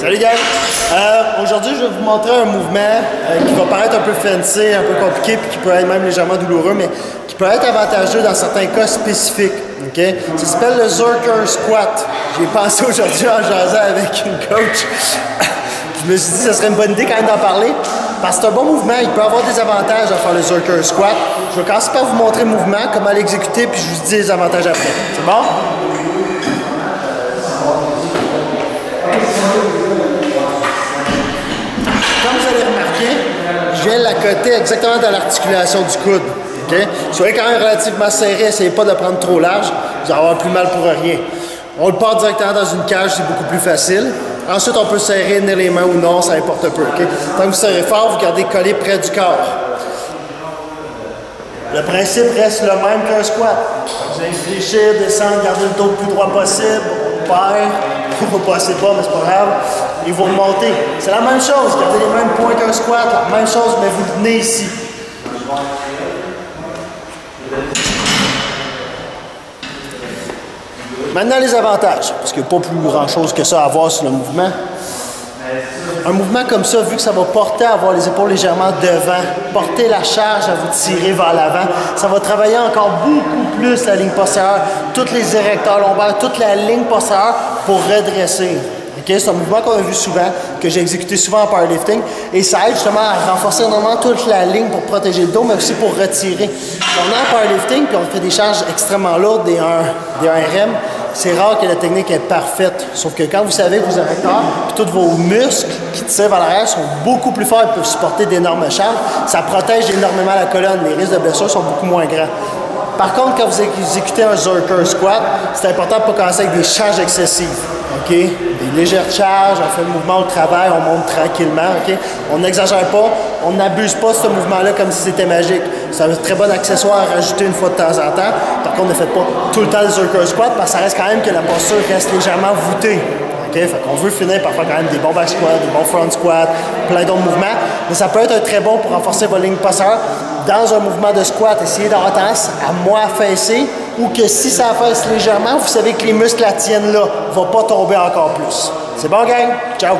Salut gang! Aujourd'hui, je vais vous montrer un mouvement qui va paraître un peu fancy, un peu compliqué, puis qui peut être même légèrement douloureux, mais qui peut être avantageux dans certains cas spécifiques. Okay? Ça s'appelle le Zercher Squat. J'ai pensé aujourd'hui en jasant avec une coach. Je me suis dit que ce serait une bonne idée quand même d'en parler, parce que c'est un bon mouvement, il peut avoir des avantages à faire le Zercher Squat. Je vais commencer par vous montrer le mouvement, comment l'exécuter, puis je vous dis les avantages après. C'est bon? Comme vous allez remarquer, je viens l'accoter exactement dans l'articulation du coude. Okay? Soyez quand même relativement serré, essayez pas de le prendre trop large, vous allez avoir plus mal pour rien. On le part directement dans une cage, c'est beaucoup plus facile. Ensuite, on peut serrer, tenir les mains ou non, ça importe peu. Okay? Tant que vous serrez fort, vous gardez collé près du corps. Le principe reste le même qu'un squat. Vous allez fléchir, descendre, garder le dos le plus droit possible. On perd, vous ne passez pas, mais c'est pas grave. Et vous remontez. C'est la même chose, gardez les mêmes points qu'un squat, la même chose, mais vous venez ici. Maintenant, les avantages, parce qu'il n'y a pas plus grand-chose que ça à voir sur le mouvement. Un mouvement comme ça, vu que ça va porter à avoir les épaules légèrement devant, porter la charge à vous tirer vers l'avant, ça va travailler encore beaucoup plus la ligne postérieure, tous les érecteurs lombaires, toute la ligne postérieure pour redresser. Okay? C'est un mouvement qu'on a vu souvent, que j'ai exécuté souvent en powerlifting, et ça aide justement à renforcer énormément toute la ligne pour protéger le dos, mais aussi pour retirer. Si on est en powerlifting, puis on fait des charges extrêmement lourdes, des 1 RM, c'est rare que la technique est parfaite. Sauf que quand vous savez que vos érecteurs et tous vos muscles qui tirent vers l'arrière sont beaucoup plus forts et peuvent supporter d'énormes charges, ça protège énormément la colonne. Les risques de blessure sont beaucoup moins grands. Par contre, quand vous exécutez un Zercher Squat, c'est important de ne pas commencer avec des charges excessives. Okay? Des légères charges, on fait le mouvement au travail, on monte tranquillement. Okay? On n'exagère pas, on n'abuse pas ce mouvement-là comme si c'était magique. C'est un très bon accessoire à rajouter une fois de temps en temps. Par contre, ne faites pas tout le temps le Zercher Squat parce que ça reste quand même que la posture reste légèrement voûtée. Okay? Fait qu'on veut finir par faire quand même des bons back squats, des bons front squats, plein d'autres mouvements. Mais ça peut être très bon pour renforcer votre ligne postérieure. Dans un mouvement de squat, essayez d'avoir tendance à moins affaisser ou que si ça affaisse légèrement, vous savez que les muscles la tiennent là, ne vont pas tomber encore plus. C'est bon, gang? Ciao!